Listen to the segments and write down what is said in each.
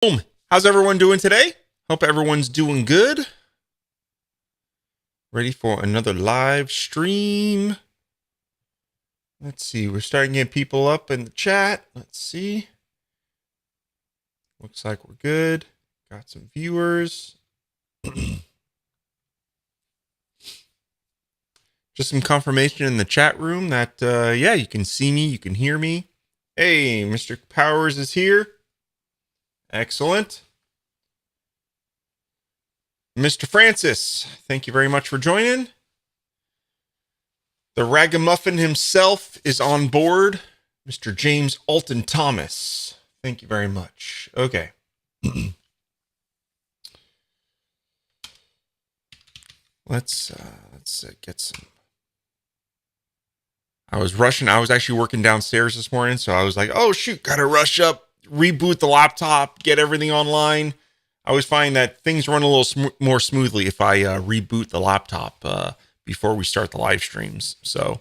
Boom. How's everyone doing today? Hope everyone's doing good. Ready for another live stream. Let's see. We're starting to get people up in the chat. Let's see. Looks like we're good. Got some viewers. Just some confirmation in the chat room that, yeah, you can see me. You can hear me. Hey, Mr. Powers is here. Excellent. Mr. Francis, thank you very much for joining. The ragamuffin himself is on board. Mr. James Alton Thomas. Thank you very much. Okay. Let's get some. I was rushing. I was actually working downstairs this morning, so I was like, oh, shoot, got to rush up, reboot the laptop, get everything online. I always find that things run a little more smoothly if I reboot the laptop before we start the live streams. So,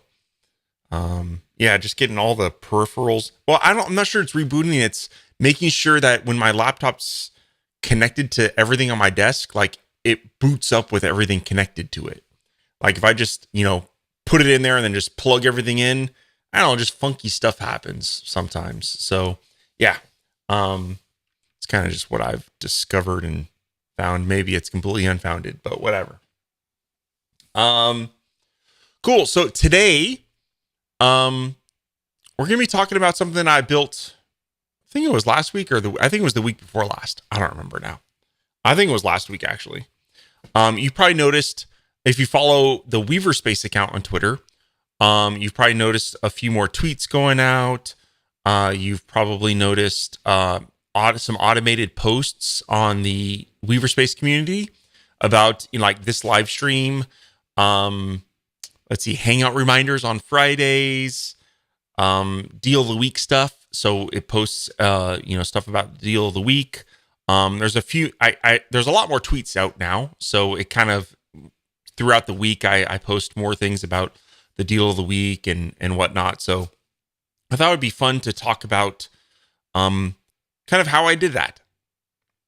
yeah, just getting all the peripherals. Well, I'm not sure it's rebooting. It's making sure that when my laptop's connected to everything on my desk, like it boots up with everything connected to it. Like if I just, put it in there and then just plug everything in, I don't know, just funky stuff happens sometimes. So yeah, it's kind of just what I've discovered and found. Maybe it's completely unfounded, but whatever. Cool. So today, we're going to be talking about something I built. I think it was last week I think it was the week before last. I don't remember now. I think it was last week actually. You probably noticed, if you follow the Weaverspace account on Twitter, you've probably noticed a few more tweets going out. You've probably noticed some automated posts on the Weaverspace community about like this live stream. Let's see, hangout reminders on Fridays, deal of the week stuff. So it posts, stuff about the deal of the week. There's a few. There's a lot more tweets out now, so it kind of. Throughout the week, I post more things about the deal of the week and whatnot. So I thought it would be fun to talk about kind of how I did that.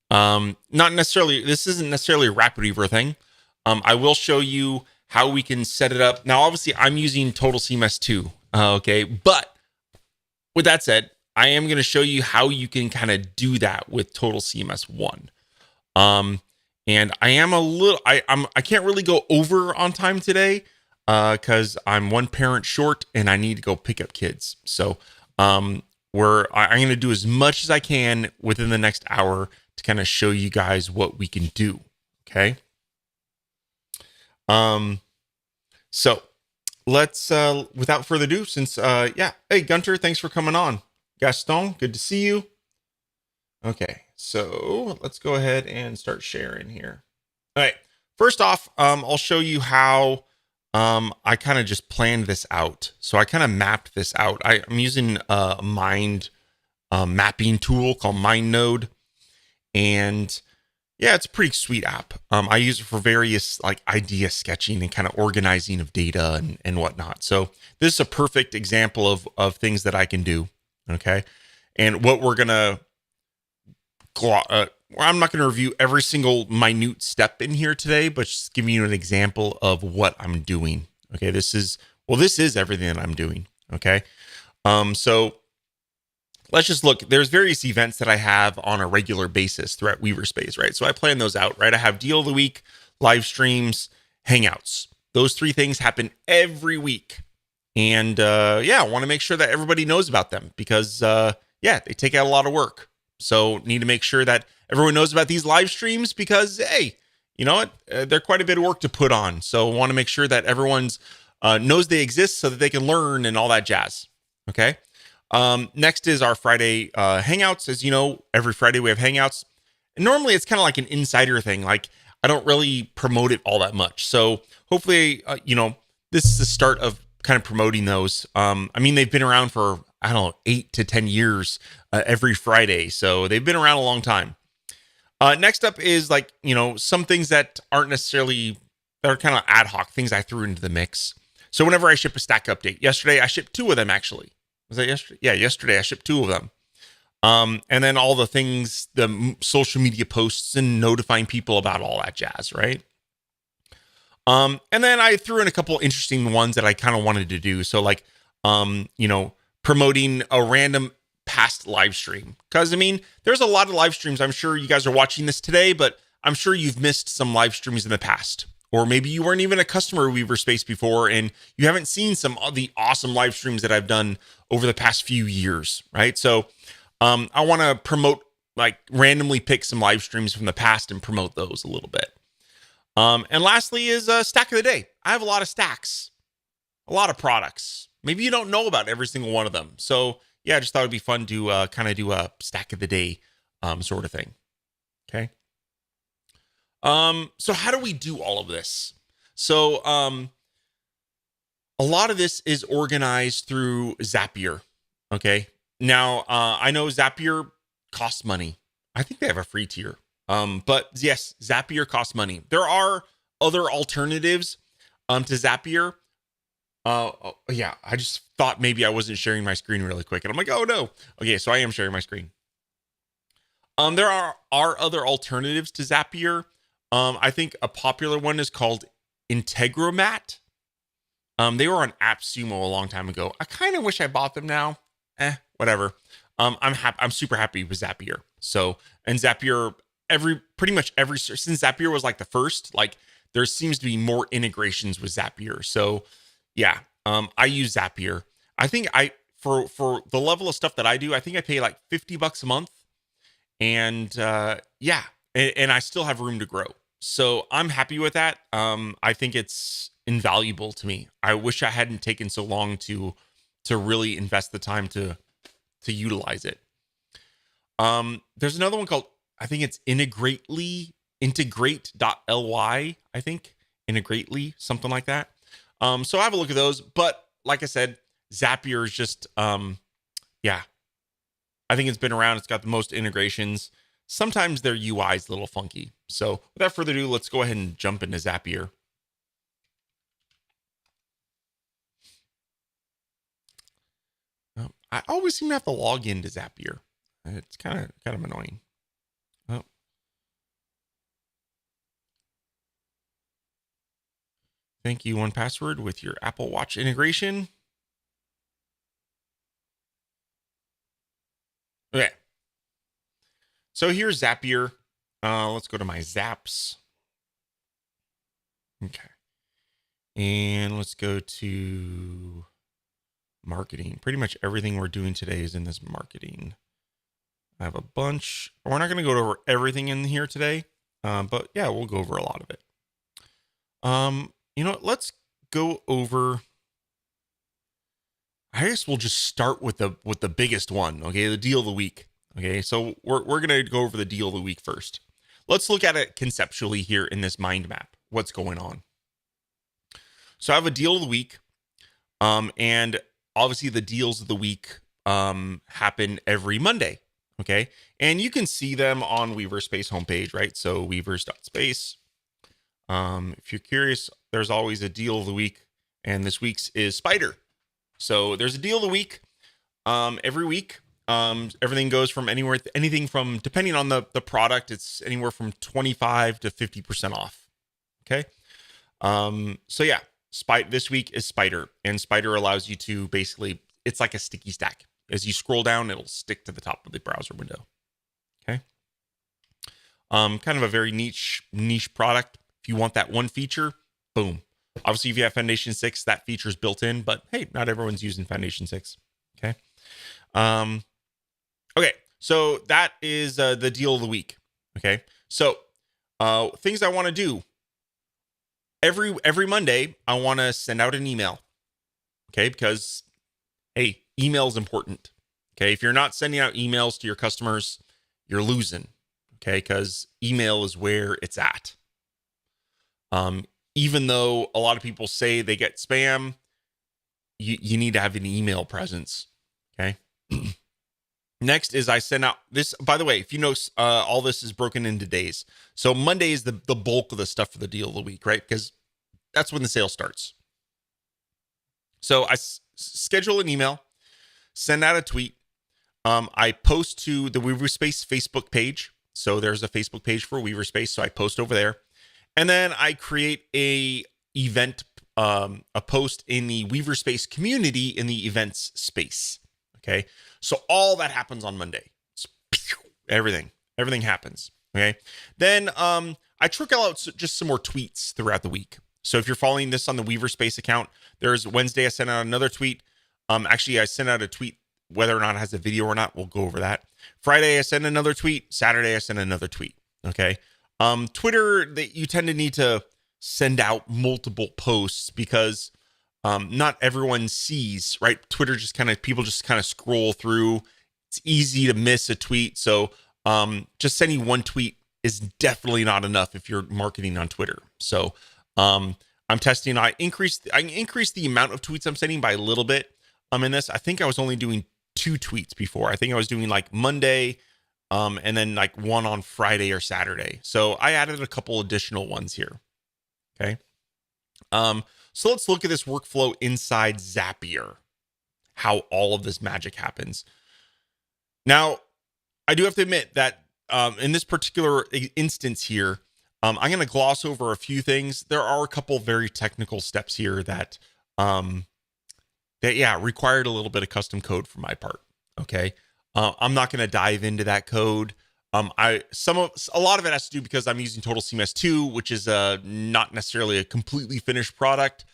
Not necessarily, this isn't necessarily a RapidWeaver thing. I will show you how we can set it up. Now, obviously, I'm using Total CMS 2. Okay. But with that said, I am going to show you how you can kind of do that with Total CMS 1. And I am I can't really go over on time today because I'm one parent short and I need to go pick up kids. So I'm going to do as much as I can within the next hour to kind of show you guys what we can do. Okay. So let's, without further ado, since, Hey, Gunter, thanks for coming on. Gaston, good to see you. Okay. So let's go ahead and start sharing here. All right. First off, I'll show you how I kind of just planned this out. So I kind of mapped this out. I'm using a mind mapping tool called MindNode. And yeah, it's a pretty sweet app. I use it for various like idea sketching and kind of organizing of data and whatnot. So this is a perfect example of things that I can do. Okay. And what we're going to I'm not going to review every single minute step in here today, but just giving you an example of what I'm doing. Okay, this is everything that I'm doing. Okay, so let's just look. There's various events that I have on a regular basis throughout Weaverspace, right? So I plan those out, right? I have deal of the week, live streams, hangouts. Those three things happen every week, and I want to make sure that everybody knows about them because they take out a lot of work. So need to make sure that everyone knows about these live streams because, hey, you know what? They're quite a bit of work to put on. So want to make sure that everyone's knows they exist so that they can learn and all that jazz. Okay. Next is our Friday hangouts. As you know, every Friday we have hangouts. And normally it's kind of like an insider thing. Like I don't really promote it all that much. So hopefully, this is the start of kind of promoting those. They've been around for, 8 to 10 years every Friday. So they've been around a long time. Next up is some things that aren't necessarily, that are kind of ad hoc things I threw into the mix. So whenever I ship a stack update, yesterday I shipped 2 of them actually. Was that yesterday? Yeah, yesterday I shipped 2 of them. And then all the things, the social media posts and notifying people about all that jazz, right? And then I threw in a couple interesting ones that I kind of wanted to do. So like, promoting a random past live stream. Cause I mean, there's a lot of live streams. I'm sure you guys are watching this today, but I'm sure you've missed some live streams in the past. Or maybe you weren't even a customer of Weaver Space before and you haven't seen some of the awesome live streams that I've done over the past few years, right? So I want to promote, like randomly pick some live streams from the past and promote those a little bit. And lastly is a stack of the day. I have a lot of stacks, a lot of products. Maybe you don't know about every single one of them. So yeah, I just thought it'd be fun to kind of do a stack of the day sort of thing. Okay. So how do we do all of this? So a lot of this is organized through Zapier. Okay. Now I know Zapier costs money. I think they have a free tier. But yes, Zapier costs money. There are other alternatives to Zapier. Yeah, I just thought maybe I wasn't sharing my screen really quick. And I'm like, oh no. Okay, so I am sharing my screen. There are other alternatives to Zapier. I think a popular one is called Integromat. They were on AppSumo a long time ago. I kind of wish I bought them now. Whatever. I'm super happy with Zapier. So, and Zapier, pretty much every since Zapier was like the first, like there seems to be more integrations with Zapier. So yeah, I use Zapier. I think for the level of stuff that I do, I think I pay like $50 a month, and yeah, and I still have room to grow. So I'm happy with that. I think it's invaluable to me. I wish I hadn't taken so long to really invest the time to utilize it. There's another one called, I think it's integrate.ly, I think. Integrately, something like that. So I have a look at those. But like I said, Zapier is just, yeah, I think it's been around. It's got the most integrations. Sometimes their UI is a little funky. So without further ado, let's go ahead and jump into Zapier. I always seem to have to log into Zapier. It's kind of annoying. Oh. Thank you, 1Password, with your Apple Watch integration. Okay. So here's Zapier. Let's go to my Zaps. Okay. And let's go to marketing. Pretty much everything we're doing today is in this marketing. I have a bunch. We're not going to go over everything in here today, but yeah, we'll go over a lot of it. You know what? Let's go over. I guess we'll just start with the biggest one. Okay, the deal of the week. Okay, so we're gonna go over the deal of the week first. Let's look at it conceptually here in this mind map. What's going on? So I have a deal of the week, and obviously the deals of the week happen every Monday. Okay, and you can see them on Weaver Space homepage, right? So weavers.space. If you're curious, there's always a deal of the week, and this week's is Spider. So there's a deal of the week every week. Everything goes from anything from, depending on the product, it's anywhere from 25 to 50% off. Okay. So yeah, this week is Spider, and Spider allows you to basically, it's like a sticky stack. As you scroll down, it'll stick to the top of the browser window. Okay. Kind of a very niche product. If you want that one feature, boom. Obviously, if you have Foundation 6, that feature is built in, but hey, not everyone's using Foundation 6. Okay. Okay. So that is the deal of the week. Okay. So things I want to do every Monday, I want to send out an email. Okay. Because hey, email is important. Okay. If you're not sending out emails to your customers, you're losing. Okay. Because email is where it's at. Even though a lot of people say they get spam, you need to have an email presence. Okay. Next is I send out this, by the way, if you know, all this is broken into days. So Monday is the bulk of the stuff for the deal of the week, right? Because that's when the sale starts. So I schedule an email, send out a tweet. I post to the Weaverspace Facebook page. So there's a Facebook page for Weaverspace. So I post over there. And then I create a event, a post in the Weaverspace community in the events space. Okay. So all that happens on Monday. Everything happens. Okay. Then I trickle out just some more tweets throughout the week. So if you're following this on the Weaverspace account, there's Wednesday I sent out another tweet. Actually, I sent out a tweet whether or not it has a video or not. We'll go over that. Friday I sent another tweet. Saturday I sent another tweet. Okay. Twitter, you tend to need to send out multiple posts because not everyone sees, right? Twitter people just kind of scroll through. It's easy to miss a tweet. So just sending one tweet is definitely not enough if you're marketing on Twitter. So I'm testing. I increased the amount of tweets I'm sending by a little bit. In this, I think I was only doing 2 tweets before. I think I was doing like Monday, and then like one on Friday or Saturday. So I added a couple additional ones here. Okay. So let's look at this workflow inside Zapier, how all of this magic happens. Now, I do have to admit that in this particular instance here, I'm going to gloss over a few things. There are a couple very technical steps here that required a little bit of custom code for my part. Okay. I'm not going to dive into that code. A lot of it has to do because I'm using Total CMS 2, which is not necessarily a completely finished product.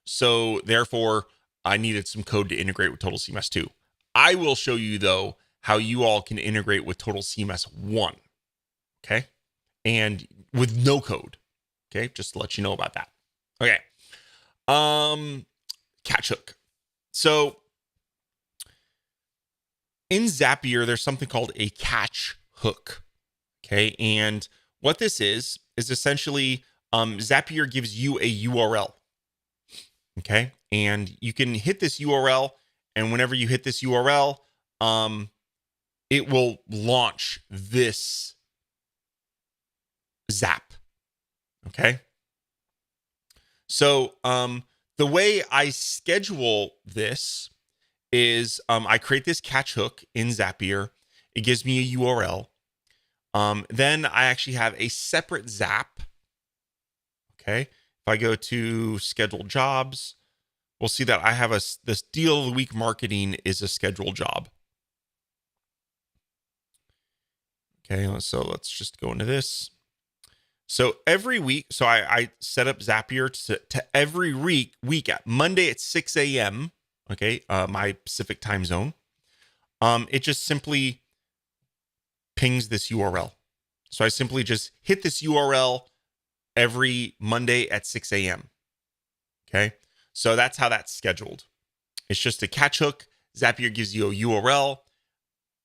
So therefore I needed some code to integrate with Total CMS 2. I will show you though, how you all can integrate with Total CMS 1. Okay. And with no code. Okay. Just to let you know about that. Okay. Catch hook. So in Zapier, there's something called a catch hook. Okay. And what this is essentially Zapier gives you a URL. Okay. And you can hit this URL. And whenever you hit this URL, it will launch this Zap. Okay. So the way I schedule this is I create this catch hook in Zapier. It gives me a URL. Then I actually have a separate Zap. Okay. If I go to scheduled jobs, we'll see that I have this deal of the week marketing is a scheduled job. Okay. So let's just go into this. So every week, so I set up Zapier to every week at Monday at 6 a.m. Okay, my Pacific time zone. It just simply pings this URL. So I simply just hit this URL every Monday at 6 a.m. Okay, so that's how that's scheduled. It's just a catch hook. Zapier gives you a URL.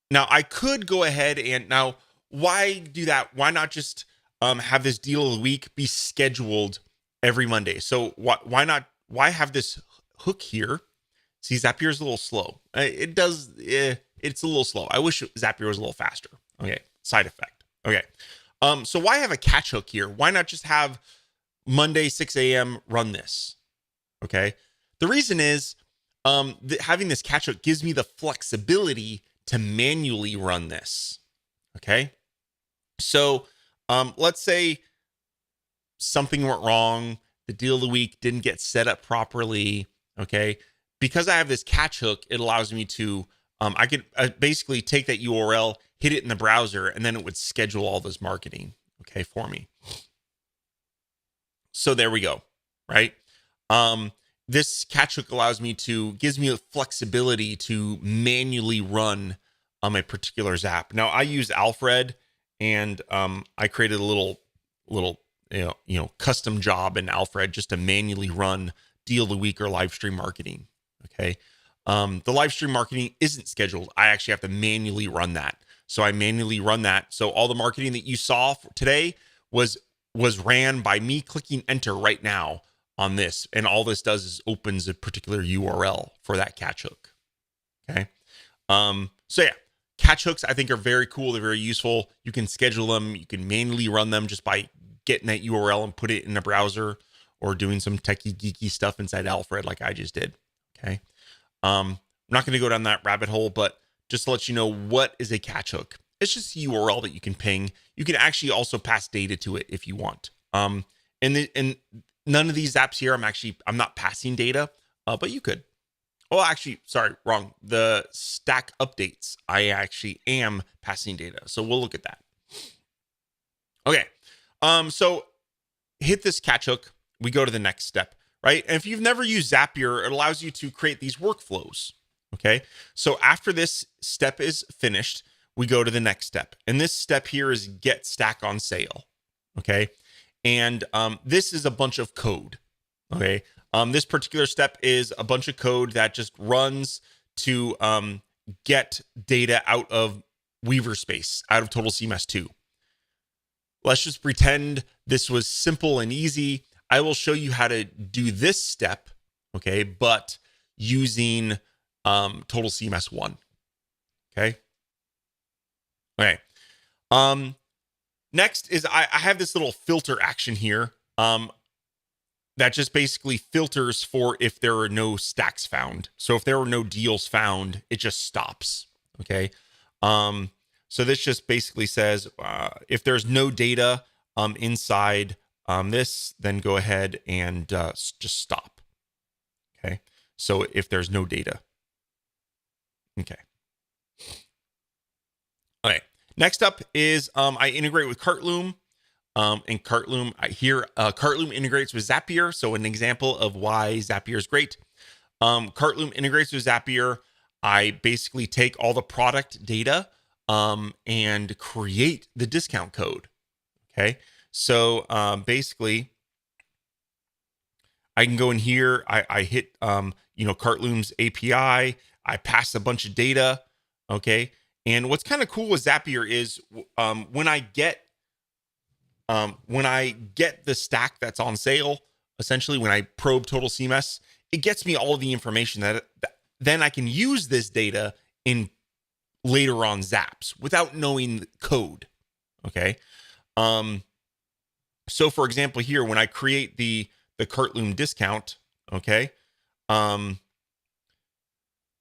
Now I could go ahead and now why do that? Why not just have this deal of the week be scheduled every Monday? So why not? Why have this hook here? See, Zapier is a little slow. It's a little slow. I wish Zapier was a little faster. Okay, side effect. Okay, so why have a catch hook here? Why not just have Monday 6 a.m. run this? Okay, the reason is having this catch hook gives me the flexibility to manually run this. Okay, so let's say something went wrong. The deal of the week didn't get set up properly. Okay. Because I have this catch hook, it allows me to, I could basically take that URL, hit it in the browser, and then it would schedule all this marketing, okay, for me. So there we go, right? This catch hook gives me the flexibility to manually run a particular Zap. Now I use Alfred, and I created a little custom job in Alfred just to manually run deal of the week or live stream marketing. Okay. The live stream marketing isn't scheduled. I actually have to manually run that. So I manually run that. So all the marketing that you saw today was ran by me clicking enter right now on this. And all this does is opens a particular URL for that catch hook. Okay. So yeah, catch hooks I think are very cool. They're very useful. You can schedule them. You can manually run them just by getting that URL and put it in a browser or doing some techie geeky stuff inside Alfred like I just did. Okay. I'm not going to go down that rabbit hole, but just to let you know what is a catch hook. It's just a URL that you can ping. You can actually also pass data to it if you want. And none of these apps here, I'm not passing data, but you could. Oh, actually, sorry, wrong. The stack updates, I actually am passing data. So we'll look at that. Okay. So hit this catch hook. We go to the next step, right? And if you've never used Zapier, it allows you to create these workflows. Okay. So after this step is finished, we go to the next step. And this step here is get stack on sale. Okay. And this is a bunch of code. Okay. This particular step is a bunch of code that just runs to get data out of Weaver Space, out of Total CMS 2. Let's just pretend this was simple and easy. I will show you how to do this step, okay, but using Total CMS 1. Okay. Okay. Next is I have this little filter action here that just basically filters for if there are no stacks found. So if there are no deals found, it just stops. Okay. So this just basically says if there's no data inside this, then go ahead and just stop. Okay. So if there's no data. Okay. All right. Next up is I integrate with Cartloom. And Cartloom, Cartloom integrates with Zapier. So an example of why Zapier is great. Cartloom integrates with Zapier. I basically take all the product data and create the discount code. Okay. So basically, I can go in here. I hit Cartloom's API. I pass a bunch of data. Okay. And what's kind of cool with Zapier is when I get the stack that's on sale, essentially when I probe Total CMS, it gets me all of the information that then I can use this data in later on Zaps without knowing the code. Okay. So for example, here, when I create the Cartloom discount, okay,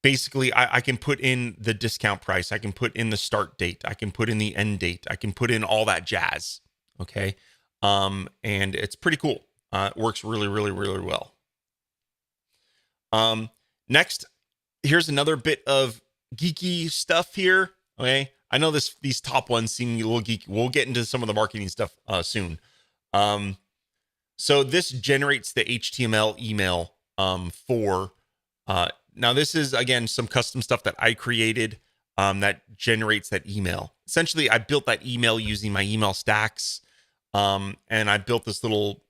basically I can put in the discount price. I can put in the start date. I can put in the end date. I can put in all that jazz. Okay. And it's pretty cool. It works really, really, really well. Next, here's another bit of geeky stuff here. Okay. I know these top ones seem a little geeky. We'll get into some of the marketing stuff soon. So this generates the HTML email now this is, again, some custom stuff that I created that generates that email. Essentially, I built that email using my email stacks. And I built this little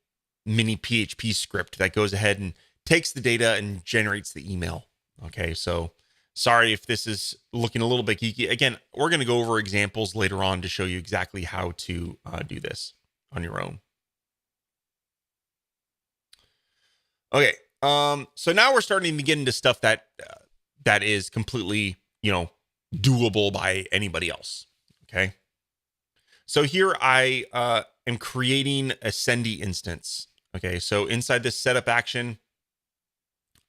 mini PHP script that goes ahead and takes the data and generates the email. Okay, so sorry if this is looking a little bit geeky. Again, we're going to go over examples later on to show you exactly how to do this on your own. Okay, so now we're starting to get into stuff that is completely, doable by anybody else. Okay, so here I am creating a Sendy instance. Okay, so inside this setup action,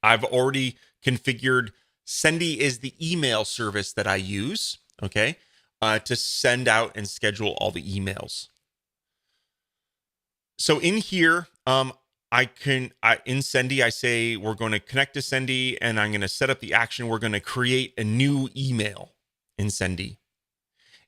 I've already configured Sendy is the email service that I use, okay, to send out and schedule all the emails. So in here, in Sendy, I say we're going to connect to Sendy, and I'm going to set up the action. We're going to create a new email in Sendy.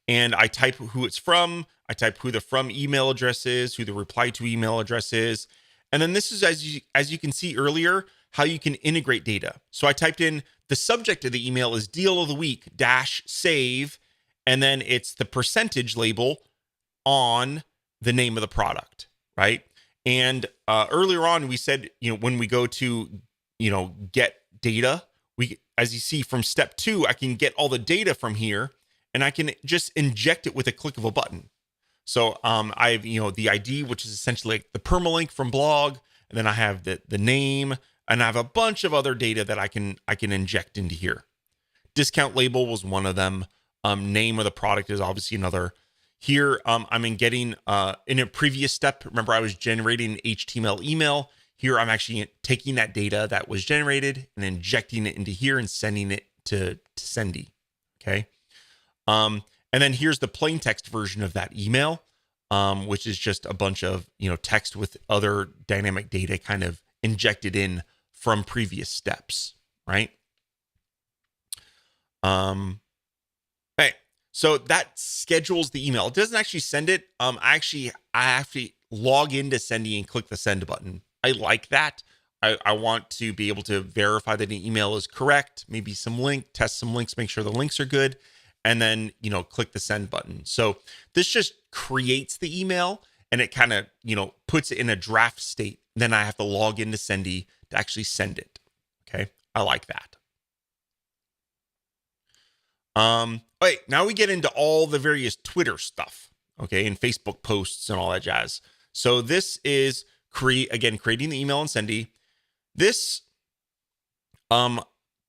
And I type who it's from. I type who the from email address is, who the reply to email address is. And then this is, as you can see earlier, how you can integrate data. So I typed in the subject of the email is deal of the week -save, and then it's the percentage label on the name of the product, right? And earlier on, we said, when we go to, get data, as you see from step 2, I can get all the data from here, and I can just inject it with a click of a button. So I have, the ID, which is essentially like the permalink from blog, and then I have the name, and I have a bunch of other data that I can inject into here. Discount label was one of them. Name of the product is obviously another. Here, I'm getting in a previous step. Remember, I was generating HTML email. Here, I'm actually taking that data that was generated and injecting it into here and sending it to Sendy. Okay. And then here's the plain text version of that email, which is just a bunch of, text with other dynamic data kind of injected in from previous steps, right? Okay. So that schedules the email. It doesn't actually send it. I have to log into Sendy and click the send button. I like that. I want to be able to verify that the email is correct, maybe test some links, make sure the links are good, and then, click the send button. So this just creates the email and it kind of, puts it in a draft state. Then I have to log into Sendy to actually send it. Okay. I like that. Wait, now we get into all the various Twitter stuff, okay, and Facebook posts and all that jazz. So this is creating the email in Sendy. This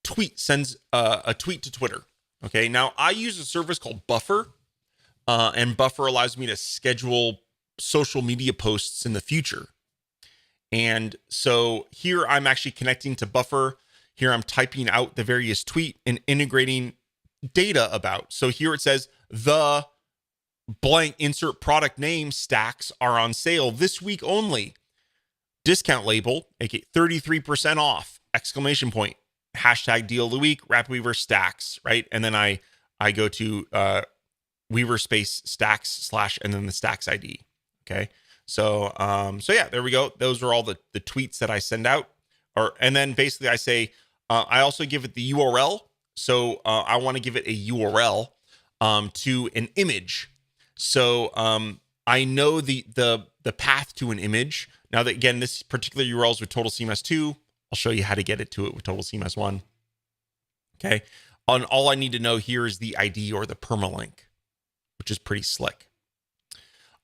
tweet sends a tweet to Twitter. Okay, now I use a service called Buffer, and Buffer allows me to schedule social media posts in the future. And so here I'm actually connecting to Buffer. Here I'm typing out the various tweet and integrating data about. So here it says the blank insert product name stacks are on sale this week only. Discount label, aka 33% off, exclamation point, hashtag deal of the week, Rapid Weaver stacks, right? And then I go to Weaver space stacks / and then the stacks ID. Okay. So yeah, there we go. Those are all the tweets that I send out. And then basically I say, I also give it the URL. So I want to give it a URL to an image. So I know the path to an image. Now that, again, this particular URL is with Total CMS 2. I'll show you how to get it to it with Total CMS 1. Okay. All I need to know here is the ID or the permalink, which is pretty slick.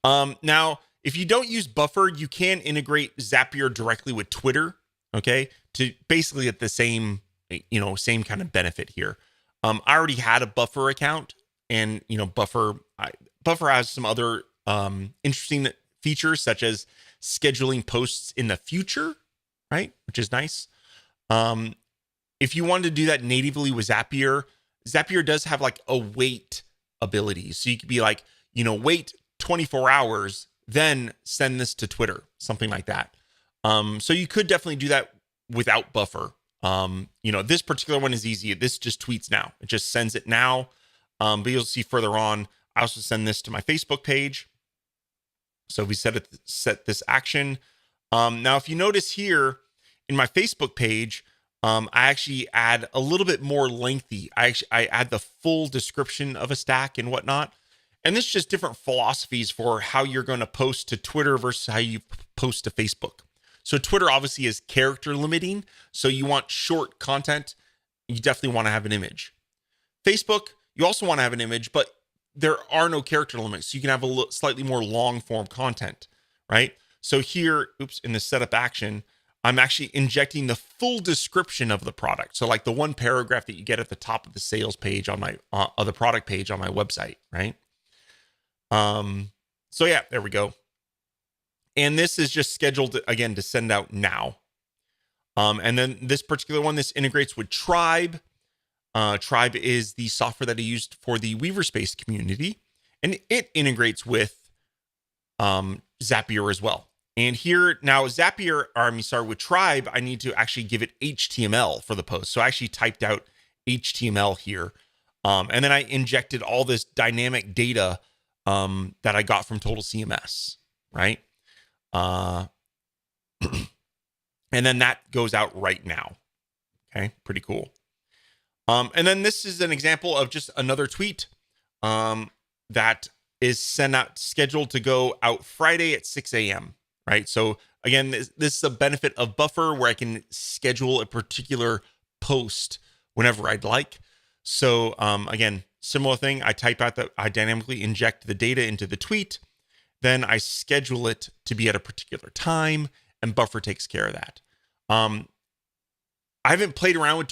Now, if you don't use Buffer, you can integrate Zapier directly with Twitter. Okay. To basically get the same kind of benefit here. I already had a Buffer account, and Buffer has some other interesting features, such as scheduling posts in the future, right? Which is nice. If you wanted to do that natively with Zapier does have like a wait ability. So you could be like, wait 24 hours, then send this to Twitter, something like that. So you could definitely do that without Buffer. This particular one is easy. This just tweets now. It just sends it now. But you'll see further on, I also send this to my Facebook page. So we set this action. Now, if you notice here in my Facebook page, I actually add a little bit more lengthy. I add the full description of a stack and whatnot. And this is just different philosophies for how you're going to post to Twitter versus how you post to Facebook. So Twitter obviously is character limiting. So you want short content. You definitely want to have an image. Facebook, you also want to have an image, but there are no character limits. So you can have a slightly more long form content, right? So here, in the setup action, I'm actually injecting the full description of the product. So like the one paragraph that you get at the top of the sales page on my, the product page on my website, right? So yeah, there we go. And this is just scheduled again to send out now. And then this particular one, this integrates with Tribe. Tribe is the software that I used for the Weaver Space community, and it integrates with Zapier as well. And here now with Tribe, I need to actually give it HTML for the post. So I actually typed out HTML here. And then I injected all this dynamic data that I got from Total CMS, right? And then that goes out right now. Okay, pretty cool. And then this is an example of just another tweet that is scheduled to go out Friday at 6 a.m. Right. So again, this is a benefit of Buffer where I can schedule a particular post whenever I'd like. So again, similar thing. I type out I dynamically inject the data into the tweet. Then I schedule it to be at a particular time, and Buffer takes care of that. I haven't played around with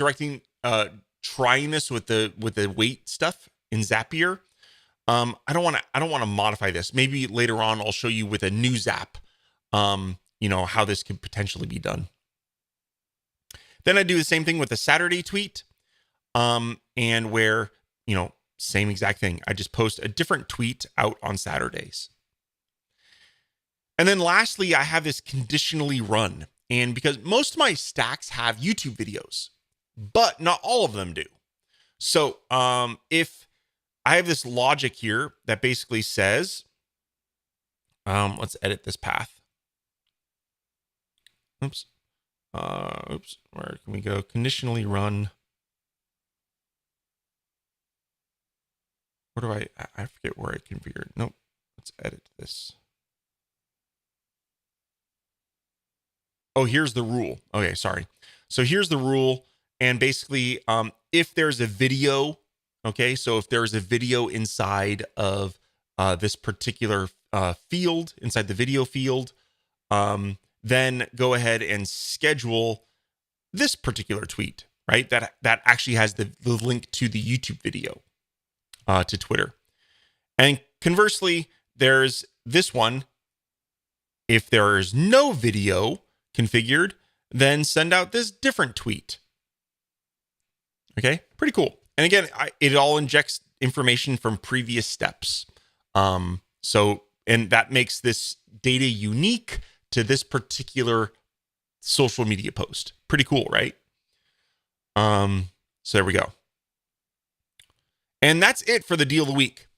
trying this with the weight stuff in Zapier. I don't want to modify this. Maybe later on I'll show you with a new Zap, how this could potentially be done. Then I do the same thing with the Saturday tweet, and where same exact thing. I just post a different tweet out on Saturdays. And then lastly, I have this conditionally run. And because most of my stacks have YouTube videos, but not all of them do. So if I have this logic here that basically says, let's edit this path. Oops. Where can we go? Conditionally run. Where do I forget where I configured. Nope. Let's edit this. Oh, here's the rule. Okay, sorry. So here's the rule. And basically, if there's a video, okay, so if there's a video inside of this particular field, inside the video field, then go ahead and schedule this particular tweet, right? That actually has the link to the YouTube video to Twitter. And conversely, there's this one. If there is no video configured, then send out this different tweet. Okay, pretty cool. And again, it all injects information from previous steps. And that makes this data unique to this particular social media post. Pretty cool, right? So there we go. And that's it for the deal of the week.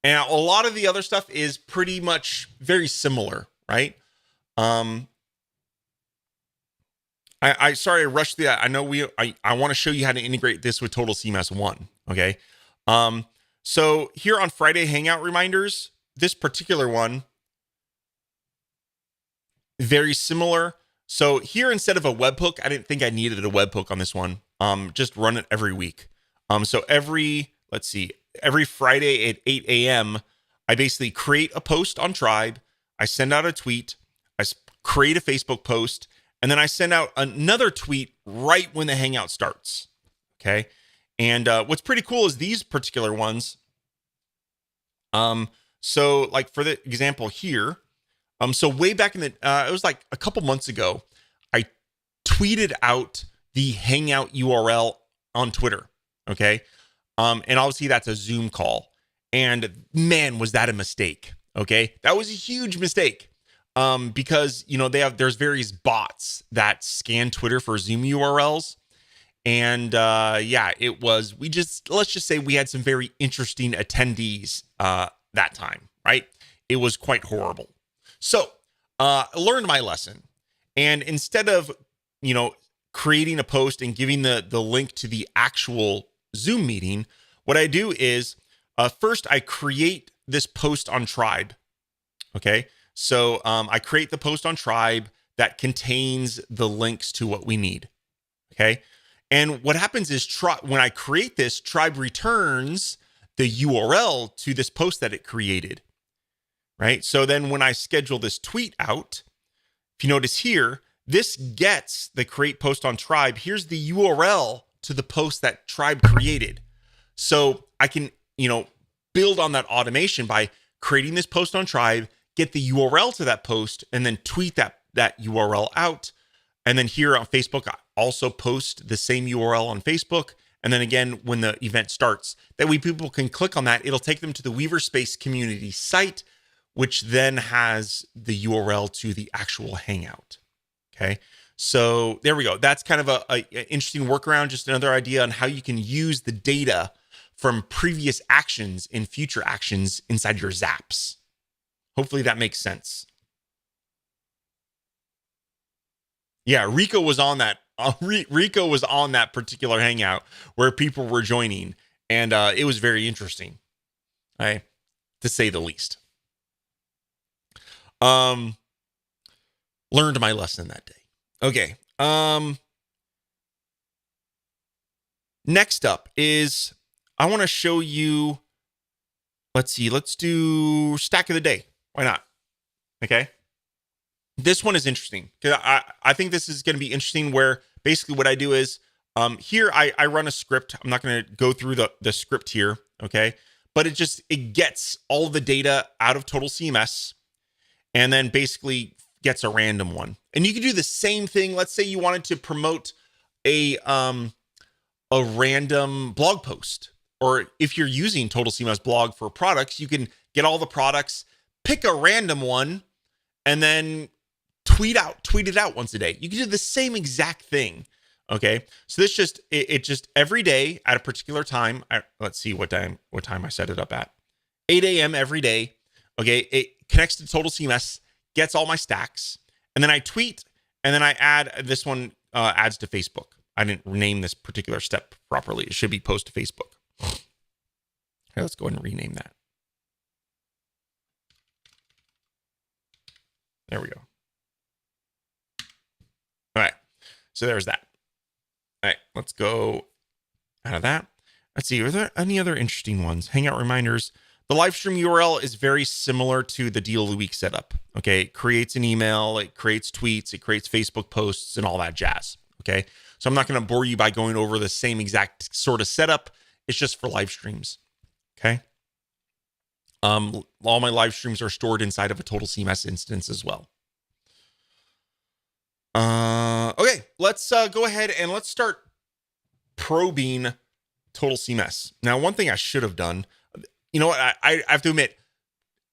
And a lot of the other stuff is pretty much very similar, right? Sorry, I rushed through that. I know I want to show you how to integrate this with Total CMS 1. Okay. So here on Friday Hangout reminders, this particular one, very similar. So here, instead of a webhook, I didn't think I needed a webhook on this one. Just run it every week. So every Friday at 8 a.m., I basically create a post on Tribe. I send out a tweet. I create a Facebook post. And then I send out another tweet right when the Hangout starts. Okay. And what's pretty cool is these particular ones. So like for the example here, so way back in it was like a couple months ago, I tweeted out the Hangout URL on Twitter. Okay. And obviously that's a Zoom call. And man, was that a mistake. Okay. That was a huge mistake. Because there's various bots that scan Twitter for Zoom URLs. And let's just say we had some very interesting attendees that time, right? It was quite horrible. So I learned my lesson. And instead of, creating a post and giving the link to the actual Zoom meeting, what I do is first I create this post on Tribe. Okay. So I create the post on Tribe that contains the links to what we need. Okay. And what happens is when I create this, Tribe returns the URL to this post that it created. Right. So then when I schedule this tweet out, if you notice here, this gets the create post on Tribe. Here's the URL to the post that Tribe created. So I can, build on that automation by creating this post on Tribe, get the URL to that post, and then tweet that URL out. And then here on Facebook, I also post the same URL on Facebook. And then again, when the event starts, that way people can click on that. It'll take them to the Weaver Space community site, which then has the URL to the actual Hangout. Okay. So there we go. That's kind of a interesting workaround. Just another idea on how you can use the data from previous actions in future actions inside your Zaps. Hopefully that makes sense. Yeah, Rico was on that. Rico was on that particular Hangout where people were joining, and it was very interesting, right? To say the least. Learned my lesson that day. Okay. Next up is I want to show you. Let's see. Let's do stack of the day. Why not? Okay. This one is interesting because I think this is going to be interesting where basically what I do is here I run a script. I'm not going to go through the script here. Okay. But it gets all the data out of Total CMS and then basically gets a random one. And you can do the same thing. Let's say you wanted to promote a random blog post. or if you're using Total CMS blog for products, you can get all the products, pick a random one, and then tweet it out once a day. You can do the same exact thing. Okay. So this it just every day at a particular time. Let's see what time I set it up at. 8 a.m. every day. Okay. It connects to Total CMS, gets all my stacks, and then I tweet, and then I add this one, adds to Facebook. I didn't rename this particular step properly. It should be post to Facebook. Okay, let's go ahead and rename that. There we go. All right. So there's that. All right. Let's go out of that. Let's see. Are there any other interesting ones? Hangout reminders. The live stream URL is very similar to the deal of the week setup. Okay. It creates an email. It creates tweets. It creates Facebook posts and all that jazz. Okay. So I'm not going to bore you by going over the same exact sort of setup. It's just for live streams. Okay. All my live streams are stored inside of a Total CMS instance as well. Okay, let's go ahead and let's start probing Total CMS. Now, one thing I should have done, you know what? I have to admit,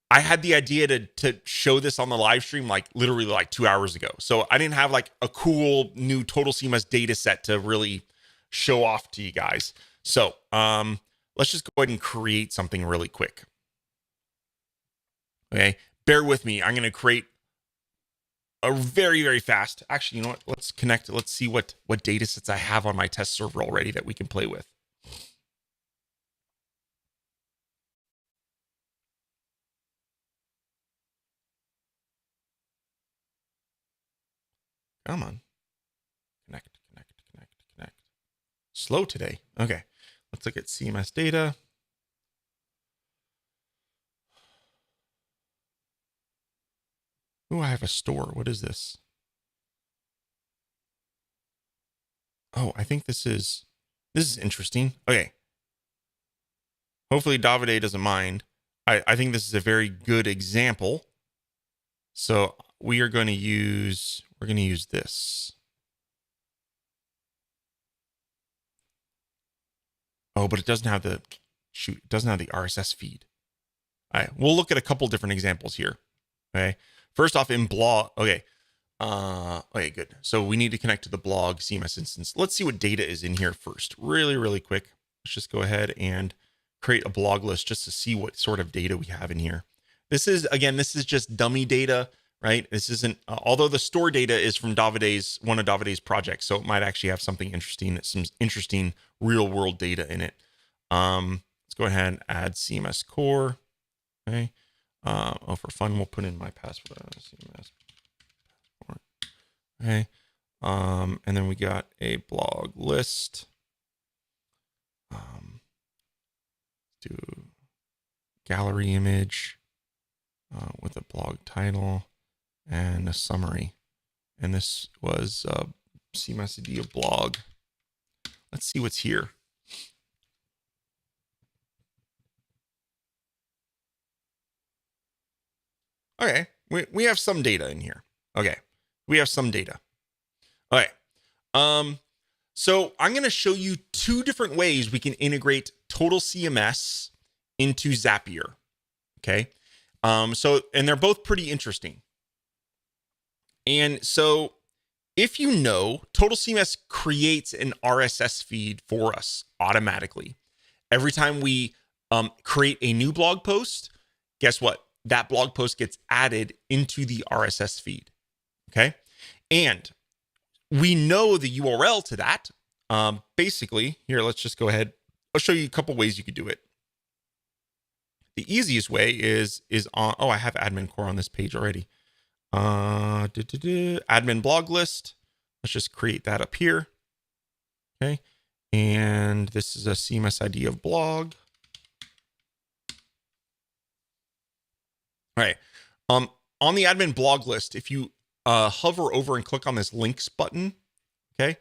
I had the idea to show this on the live stream like literally like 2 hours ago. So I didn't have like a cool new Total CMS data set to really show off to you guys. So let's just go ahead and create something really quick. Okay, bear with me. I'm going to create a very, very fast. Actually, you know what? Let's connect. Let's see what data sets I have on my test server already that we can play with. Come on. Connect. Slow today. Okay, let's look at CMS data. Oh, I have a store. What is this? Oh, I think this is interesting. Okay. Hopefully Davide doesn't mind. I think this is a very good example. So we're going to use this. Oh, but it doesn't have the RSS feed. All right, we'll look at a couple different examples here. Okay. First off, in blog, okay. Okay, good. So we need to connect to the blog CMS instance. Let's see what data is in here first. Really, really quick. Let's just go ahead and create a blog list just to see what sort of data we have in here. This is just dummy data, right? This isn't, although the store data is from one of Davide's projects, so it might actually have something interesting, some interesting real world data in it. Let's go ahead and add CMS core. Okay. For fun, we'll put in my password. CMS. Okay. And then we got a blog list. Do gallery image with a blog title and a summary. And this was CMS ID of blog. Let's see what's here. Okay, we have some data in here. Okay, we have some data. All right. So I'm going to show you two different ways we can integrate Total CMS into Zapier. Okay. And they're both pretty interesting. And so if you know, Total CMS creates an RSS feed for us automatically. Every time we create a new blog post, guess what? That blog post gets added into the RSS feed. Okay. And we know the URL to that. Basically, here, let's just go ahead. I'll show you a couple ways you could do it. The easiest way is on, I have admin core on this page already. Admin blog list. Let's just create that up here. Okay. And this is a CMS ID of blog. All right. On the admin blog list, if you hover over and click on this links button, okay,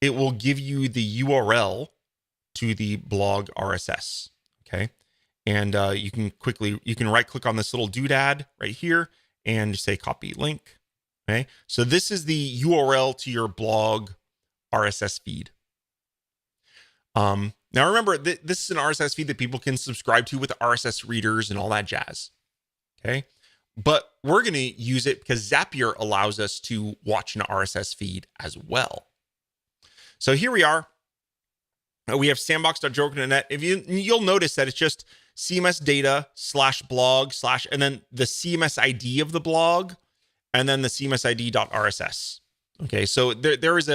it will give you the URL to the blog RSS. Okay. And you can right click on this little doodad right here and say copy link. Okay. So this is the URL to your blog RSS feed. Now remember, this is an RSS feed that people can subscribe to with RSS readers and all that jazz. Okay. But we're going to use it because Zapier allows us to watch an RSS feed as well. So here we are. We have sandbox.joker.net. If you'll notice that it's just CMS data /blog/ and then the CMS ID of the blog, and then the CMS ID.rss. Okay, so there is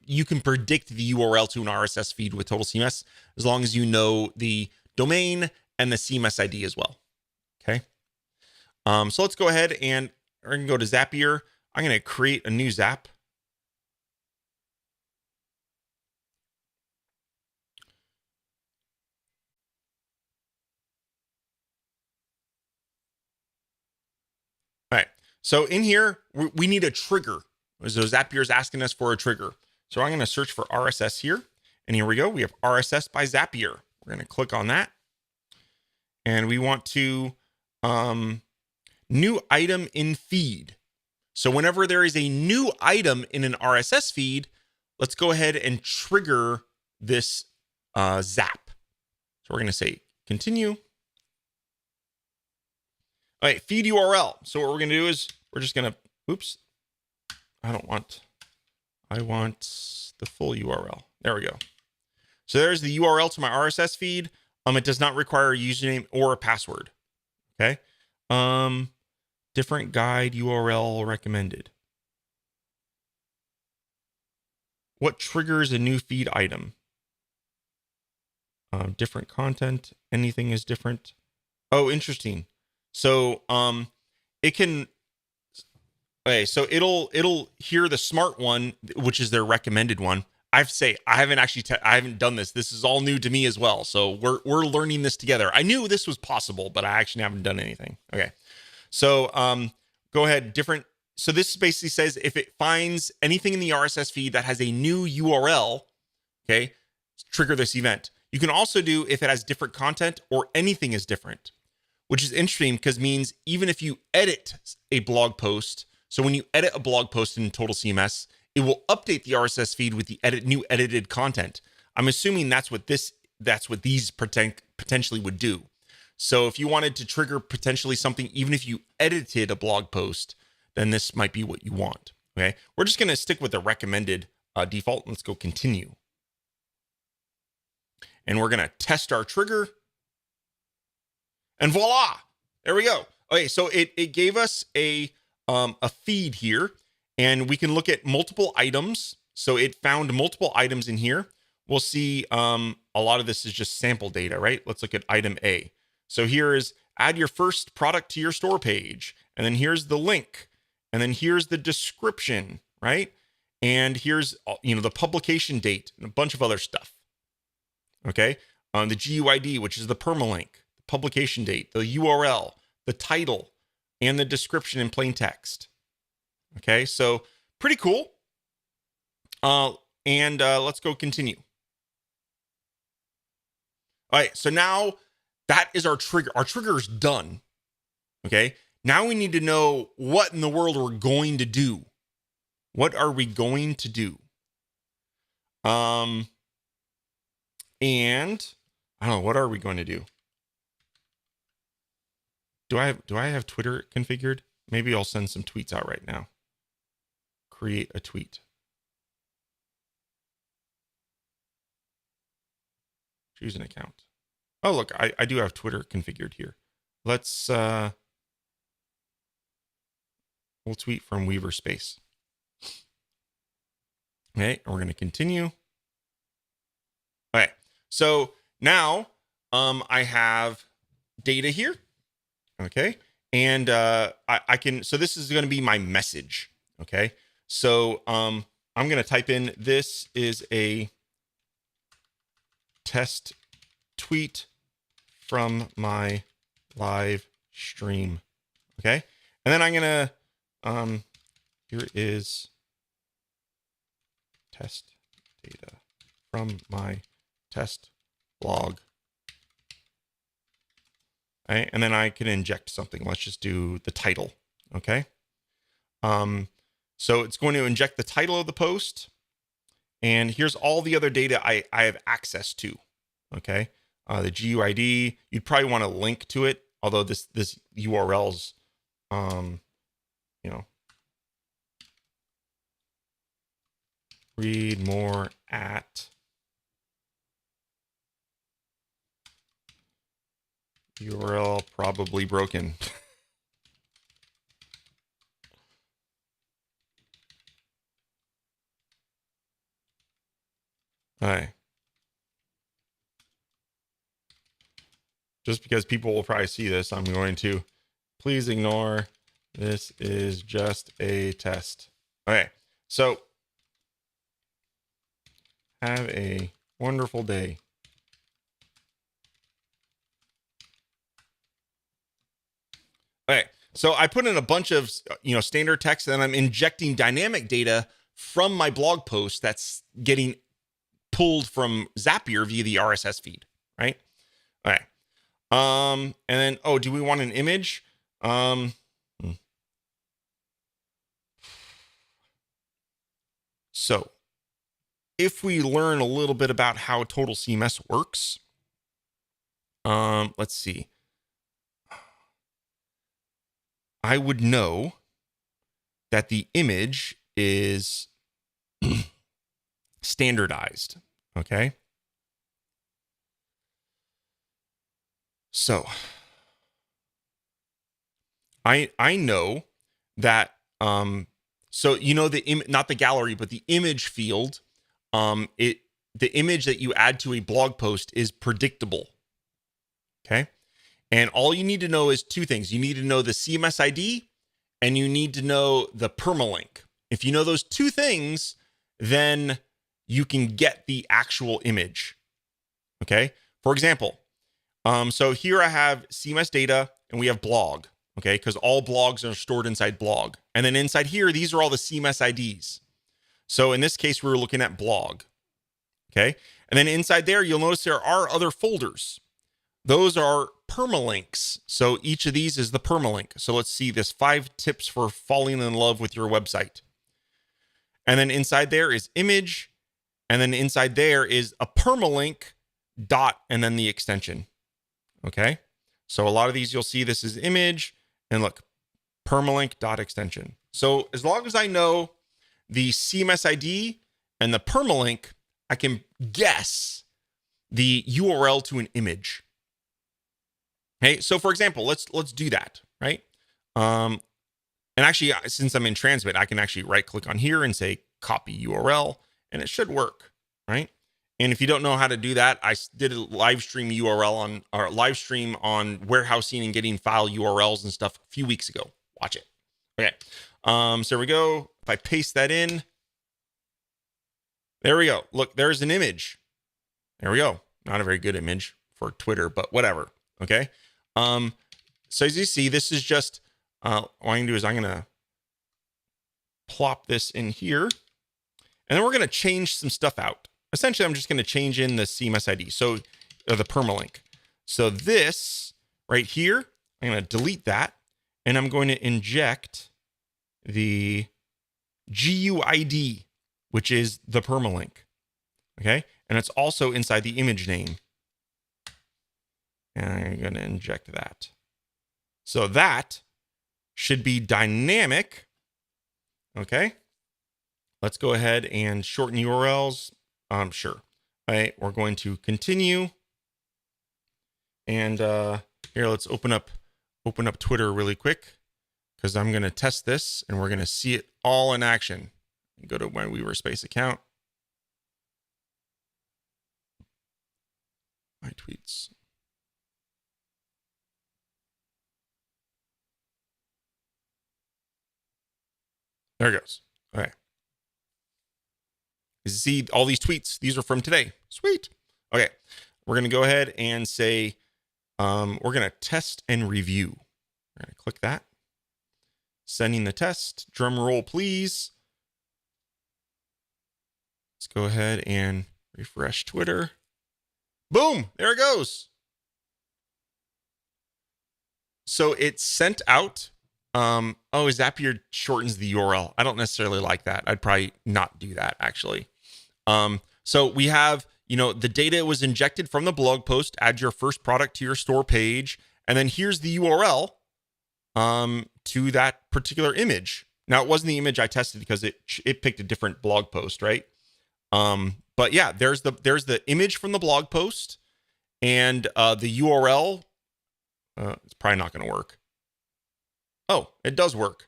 you can predict the URL to an RSS feed with Total CMS as long as you know the domain and the CMS ID as well. Okay, so let's go ahead and we're gonna go to Zapier. I'm gonna create a new Zap. All right, so in here we need a trigger. So Zapier is asking us for a trigger. So I'm going to search for RSS here. And here we go. We have RSS by Zapier. We're going to click on that. And we want to new item in feed. So whenever there is a new item in an RSS feed, let's go ahead and trigger this Zap. So we're going to say continue. All right, feed URL. So what we're going to do is we're just going to, oops. I want the full URL. There we go. So there's the URL to my RSS feed. It does not require a username or a password. Okay. Different guide URL recommended. What triggers a new feed item? Different content. Anything is different. Oh, interesting. So it can. Okay, so it'll hear the smart one, which is their recommended one. I haven't done this. This is all new to me as well. So we're learning this together. I knew this was possible, but I actually haven't done anything. Okay, so go ahead. So this basically says if it finds anything in the RSS feed that has a new URL, okay, trigger this event. You can also do if it has different content or anything is different, which is interesting because it means even if you edit a blog post. So when you edit a blog post in Total CMS, it will update the RSS feed with the new edited content. I'm assuming that's what these potentially would do. So if you wanted to trigger potentially something, even if you edited a blog post, then this might be what you want. Okay, we're just going to stick with the recommended default. Let's go continue. And we're going to test our trigger. And voila, there we go. Okay, so it gave us a feed here, and we can look at multiple items. So it found multiple items in here. We'll see a lot of this is just sample data, right? Let's look at item A. So here is add your first product to your store page. And then here's the link. And then here's the description, right? And here's the publication date and a bunch of other stuff. Okay. The GUID, which is the permalink, the publication date, the URL, the title, and the description in plain text. Okay, so pretty cool. And let's go continue. All right, so now that is our trigger. Our trigger is done. Okay, now we need to know what in the world we're going to do. What are we going to do? And I don't know, what are we going to do? Do I have Twitter configured? Maybe I'll send some tweets out right now. Create a tweet. Choose an account. Oh, look, I do have Twitter configured here. Let's we'll tweet from Weaver Space. Okay, and we're going to continue. All right. So now I have data here. Okay. And I can, so this is going to be my message. Okay. So I'm going to type in, this is a test tweet from my live stream. Okay. And then I'm going to, here is test data from my test log. Right? And then I can inject something. Let's just do the title. Okay. So it's going to inject the title of the post. And here's all the other data I have access to. Okay. The GUID, you'd probably want to link to it. Although this URL's, read more at URL probably broken. All right. Just because people will probably see this, I'm going to please ignore. This is just a test. Okay. So have a wonderful day. Okay. So I put in a bunch of, standard text, and I'm injecting dynamic data from my blog post that's getting pulled from Zapier via the RSS feed, right? All right. And then, do we want an image? So if we learn a little bit about how Total CMS works, let's see. I would know that the image is standardized. Okay. So I know that, so not the gallery, but the image field, the image that you add to a blog post is predictable. Okay. And all you need to know is two things. You need to know the CMS ID, and you need to know the permalink. If you know those two things, then you can get the actual image. Okay. For example, so here I have CMS data and we have blog. Okay. Because all blogs are stored inside blog. And then inside here, these are all the CMS IDs. So in this case, we were looking at blog. Okay. And then inside there, you'll notice there are other folders. Those are permalinks. So each of these is the permalink. So let's see this 5 tips for falling in love with your website. And then inside there is image. And then inside there is a permalink dot and then the extension. Okay. So a lot of these you'll see this is image, and look, permalink dot extension. So as long as I know the CMS ID and the permalink, I can guess the URL to an image. Okay, so for example, let's do that, right? And actually, since I'm in Transmit, I can actually right click on here and say copy URL, and it should work, right? And if you don't know how to do that, I did a live stream on warehousing and getting file URLs and stuff a few weeks ago. Watch it. Okay. So here we go. If I paste that in, there we go. Look, there's an image. There we go. Not a very good image for Twitter, but whatever. Okay. So as you see, this is just, what I'm going to do is I'm going to plop this in here, and then we're going to change some stuff out. Essentially, I'm just going to change in the CMS ID. So the permalink. So this right here, I'm going to delete that, and I'm going to inject the GUID, which is the permalink. Okay. And it's also inside the image name. And I'm going to inject that. So that should be dynamic. Okay. Let's go ahead and shorten URLs. Sure. All right. We're going to continue. And here, let's open up Twitter really quick, because I'm going to test this and we're going to see it all in action. Go to my Weaverspace account. My tweets. There it goes. All right. You see all these tweets. These are from today. Sweet. Okay. We're going to go ahead and say, we're going to test and review. We're going to click that. Sending the test. Drum roll, please. Let's go ahead and refresh Twitter. Boom. There it goes. So it's sent out. Zapier shortens the URL. I don't necessarily like that. I'd probably not do that, actually. So we have, the data was injected from the blog post, add your first product to your store page, and then here's the URL to that particular image. Now, it wasn't the image I tested because it picked a different blog post, right? But yeah, there's the image from the blog post, and the URL. It's probably not going to work. Oh, it does work.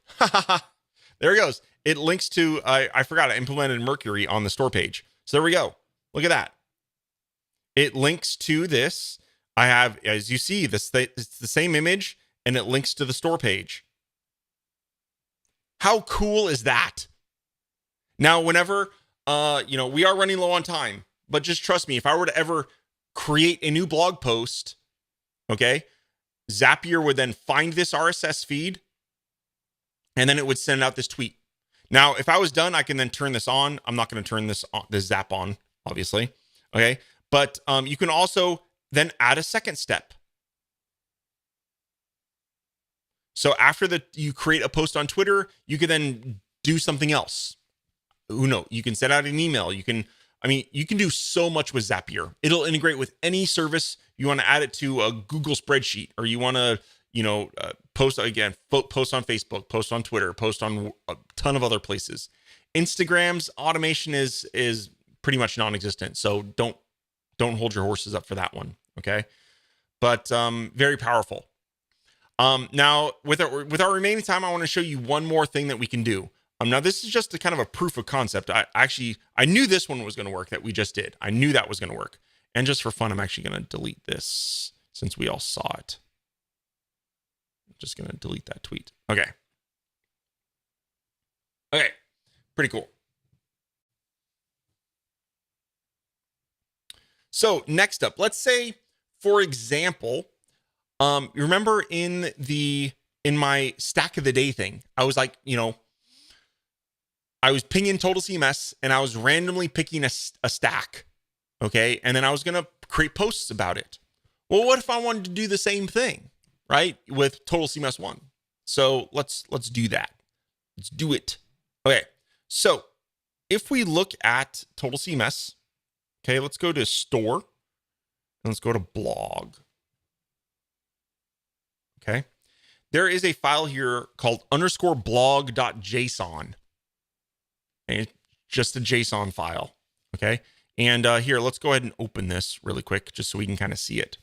There it goes. It links to, I forgot I implemented Mercury on the store page. So there we go. Look at that. It links to this. I have, as you see, it's the same image, and it links to the store page. How cool is that? Now, whenever, we are running low on time, but just trust me, if I were to ever create a new blog post, okay, Zapier would then find this RSS feed, and then it would send out this tweet. Now, if I was done, I can then turn this on. I'm not going to turn this Zap on, obviously. Okay. But you can also then add a second step. So after you create a post on Twitter, you can then do something else. Who knows? You can send out an email. You can do so much with Zapier. It'll integrate with any service. You want to add it to a Google spreadsheet, or you want to, post on Facebook, post on Twitter, post on a ton of other places. Instagram's automation is pretty much non-existent. So don't hold your horses up for that one. Okay. But very powerful. Now with our remaining time, I want to show you one more thing that we can do. Now this is just a kind of a proof of concept. I knew this one was going to work that we just did. I knew that was going to work. And just for fun, I'm actually going to delete this since we all saw it. I'm just going to delete that tweet. Okay. Okay. Pretty cool. So next up, let's say, for example, remember in my stack of the day thing, I was like, I was pinging Total CMS and I was randomly picking a stack. Okay. And then I was going to create posts about it. Well, what if I wanted to do the same thing, right? With Total CMS 1. So let's do that. Let's do it. Okay. So if we look at Total CMS, okay, let's go to store and let's go to blog. Okay. There is a file here called _blog.json. And it's just a JSON file. Okay. And here, let's go ahead and open this really quick just so we can kind of see it.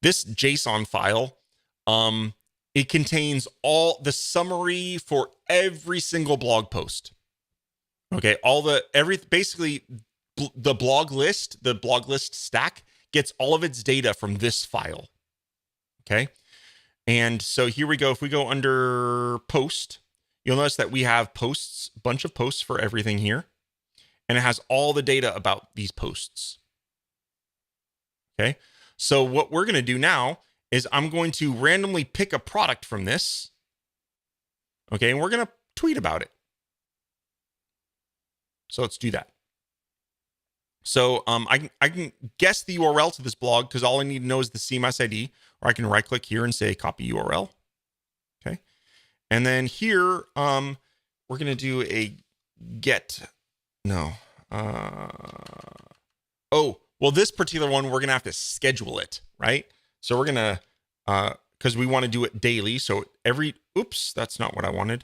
This JSON file, it contains all the summary for every single blog post. Okay. Basically the blog list stack gets all of its data from this file. Okay. And so here we go. If we go under post, you'll notice that we have posts, a bunch of posts for everything here. And it has all the data about these posts. Okay. So what we're going to do now is I'm going to randomly pick a product from this. Okay. And we're going to tweet about it. So let's do that. So I can guess the URL to this blog because all I need to know is the CMS ID, or I can right click here and say copy URL. Okay. And then here, we're going to do a get. No. Well, this particular one, we're going to have to schedule it, right? So we're going to, because we want to do it daily. So oops, that's not what I wanted.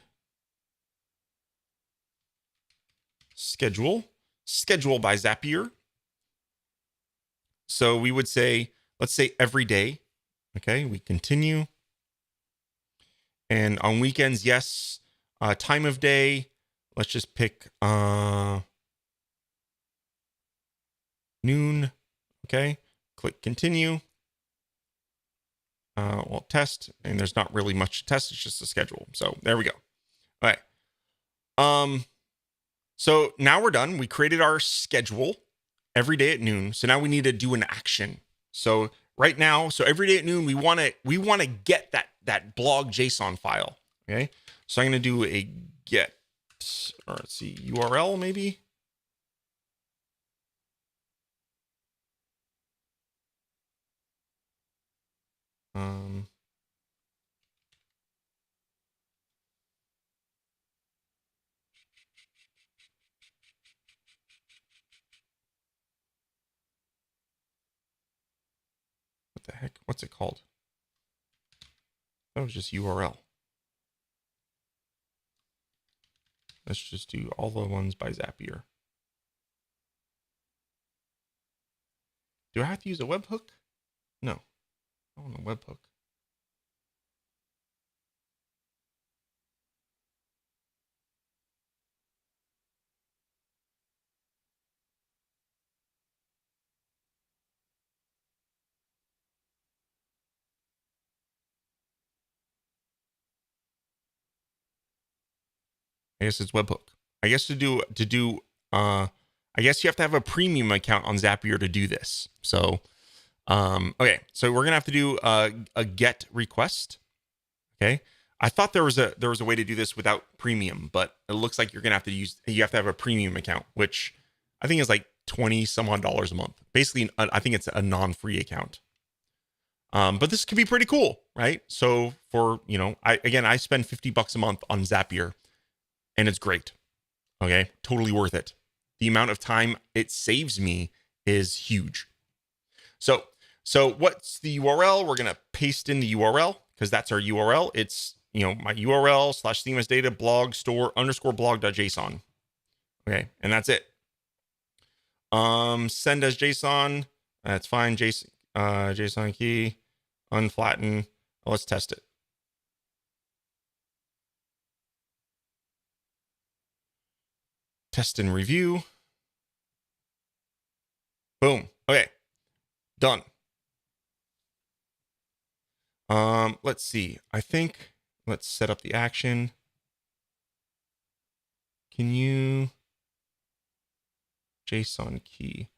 Schedule by Zapier. So we would say, let's say every day. Okay, we continue. And on weekends, yes. Time of day, let's just pick noon. Okay, click continue. We'll test, and there's not really much to test. It's just a schedule. So there we go. All right. So now we're done. We created our schedule every day at noon. So now we need to do an action. So right now, so every day at noon, we want to get that blog JSON file. Okay. So I'm going to do a get, or let's see, URL maybe. What the heck? What's it called? That was just URL. Let's just do all the ones by Zapier. Do I have to use a webhook? No. I want a webhook. I guess it's webhook. I guess I guess you have to have a premium account on Zapier to do this. So, okay, so we're gonna have to do a get request. Okay, I thought there was a way to do this without premium, but it looks like you have to have a premium account, which I think is like 20 some odd dollars a month. Basically, I think it's a non-free account. But this could be pretty cool, right? So for, I spend $50 a month on Zapier and it's great. Okay. Totally worth it. The amount of time it saves me is huge. So what's the URL? We're going to paste in the URL because that's our URL. It's, my URL / CMS data blog store _ blog.json. Okay. And that's it. Send as JSON. That's fine. JSON key, unflatten. Let's test it. Test and review. Boom. Okay. Done. Let's see. Let's set up the action. Can you JSON key?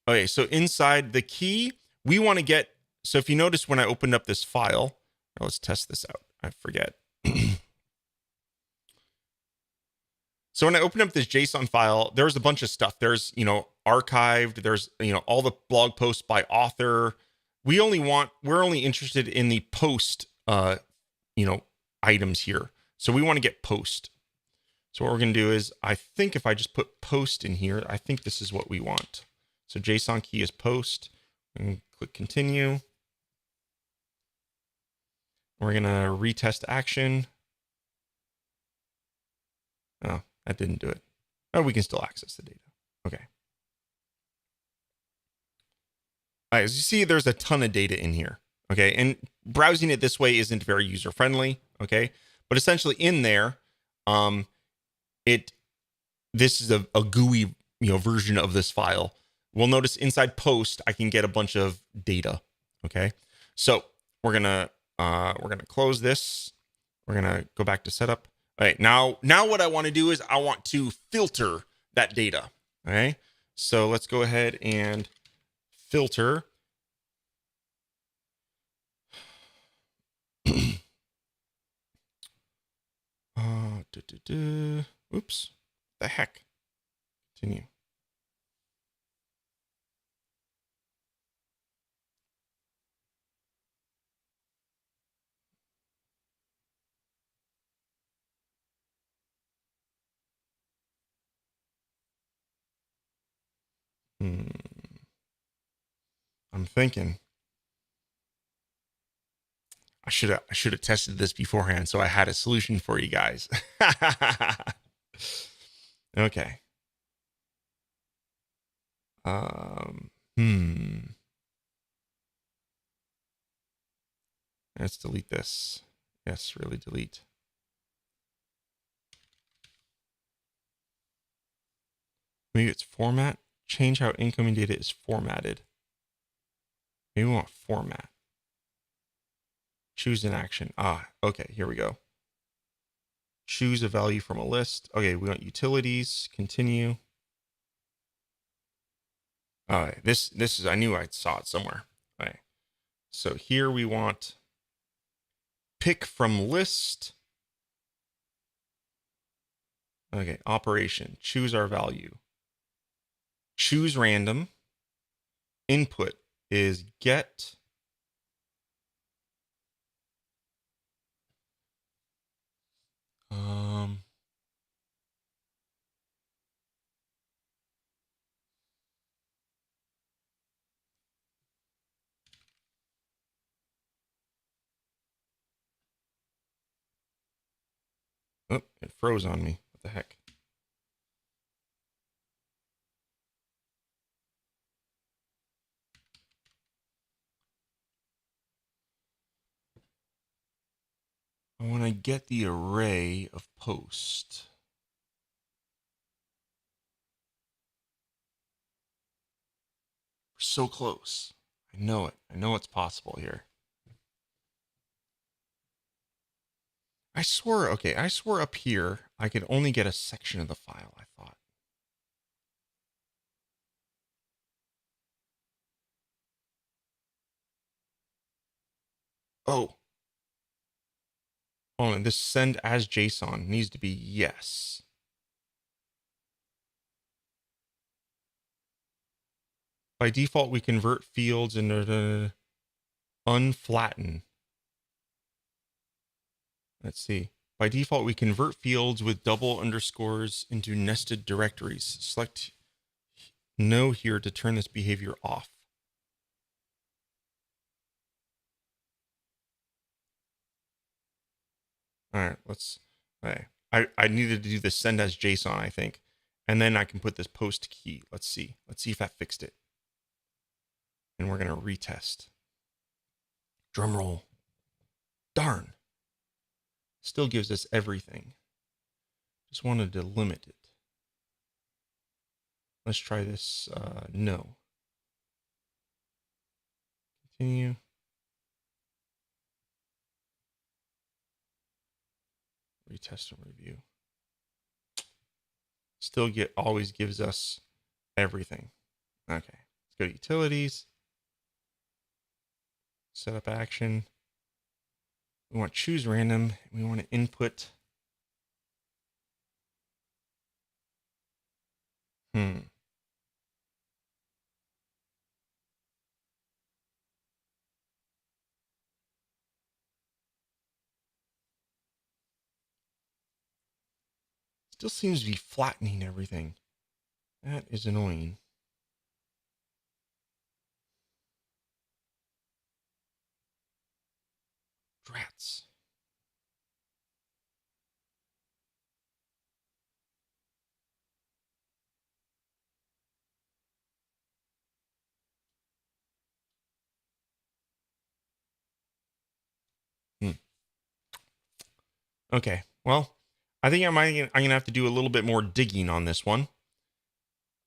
Okay, so inside the key, we want to get, so if you notice when I opened up this file, let's test this out. I forget. So when I opened up this JSON file, there's a bunch of stuff. There's, archived, there's, all the blog posts by author. We're only interested in the post, items here. So we want to get post. So what we're going to do is, I think if I just put post in here, I think this is what we want. So JSON key is post, and click continue. We're going to retest action. Oh, that didn't do it. Oh, we can still access the data. Okay. All right, as you see, there's a ton of data in here. Okay, and browsing it this way isn't very user friendly. Okay, but essentially in there, this is a GUI version of this file. We'll notice inside post I can get a bunch of data. Okay, so we're gonna close this. We're gonna go back to setup. All right, now what I want to do is I want to filter that data. Okay, so let's go ahead and filter. Oops, the heck. Continue. I'm thinking I should have tested this beforehand, so I had a solution for you guys. Okay. Let's delete this. Yes, really delete. Maybe it's format. Change how incoming data is formatted. Maybe we want format. Choose an action. Okay, here we go. Choose a value from a list. Okay, we want utilities. Continue. All right, this is, I knew I saw it somewhere. All right, so here we want pick from list. Okay, operation. Choose our value. Choose random. Input is get. Oh, it froze on me. What the heck? When I get the array of post. We're so close. I know it. I know it's possible here. I swore up here I could only get a section of the file, I thought. Oh, and this send as JSON needs to be yes. By default, we convert fields into unflatten. Let's see. By default, we convert fields with double underscores into nested directories. Select no here to turn this behavior off. All right, I needed to do the send as JSON, I think. And then I can put this post key. Let's see if that fixed it. And we're going to retest. Drum roll. Darn. Still gives us everything. Just wanted to limit it. Let's try this. No. Continue. Retest and review. Still always gives us everything. Okay. Let's go to utilities. Set up action. We want to choose random. We want to input. Still seems to be flattening everything. That is annoying. Drats. Okay, well, I think I'm gonna have to do a little bit more digging on this one,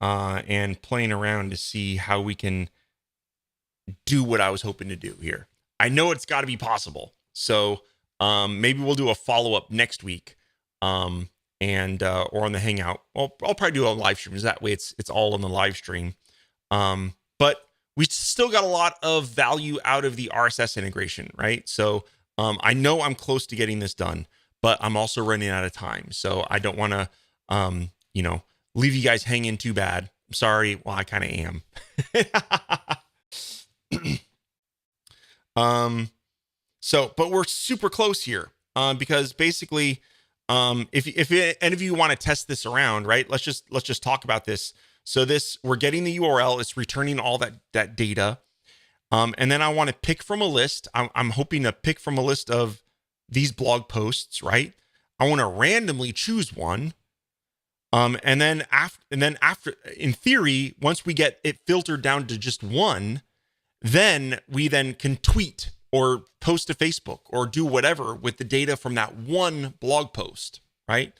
and playing around to see how we can do what I was hoping to do here. I know it's got to be possible, so maybe we'll do a follow-up next week, and or on the Hangout. I'll probably do it on live streams. That way, it's all on the live stream. But we still got a lot of value out of the RSS integration, right? So I know I'm close to getting this done, but I'm also running out of time. So I don't want to, leave you guys hanging too bad. I'm sorry. Well, I kind of am. But we're super close here, because basically, if any of you want to test this around, right? Let's just talk about this. So we're getting the URL. It's returning all that data. And then I want to pick from a list. I'm hoping to pick from a list of these blog posts, right? I want to randomly choose one. And then after, in theory, once we get it filtered down to just one, then we can tweet or post to Facebook or do whatever with the data from that one blog post, right?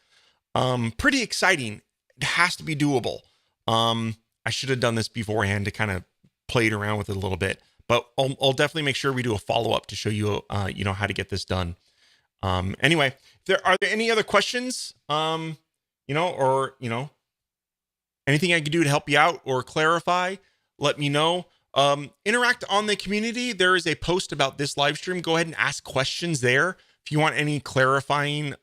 Pretty exciting. It has to be doable. I should have done this beforehand to kind of play it around with it a little bit, but I'll definitely make sure we do a follow-up to show you, how to get this done. Anyway, are there any other questions, or anything I can do to help you out or clarify? Let me know. Interact on the community. There is a post about this live stream. Go ahead and ask questions there. If you want any clarifying,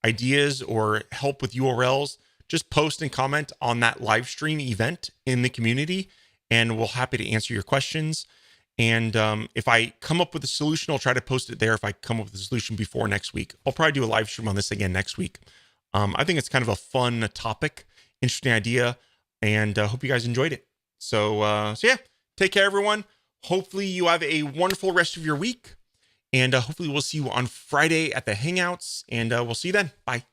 ideas or help with URLs, just post and comment on that live stream event in the community, and we'll happy to answer your questions. And if I come up with a solution, I'll try to post it there. If I come up with a solution before next week, I'll probably do a live stream on this again next week. I think it's kind of a fun topic, interesting idea, and hope you guys enjoyed it. So yeah, take care, everyone. Hopefully you have a wonderful rest of your week. And hopefully we'll see you on Friday at the Hangouts, and we'll see you then. Bye.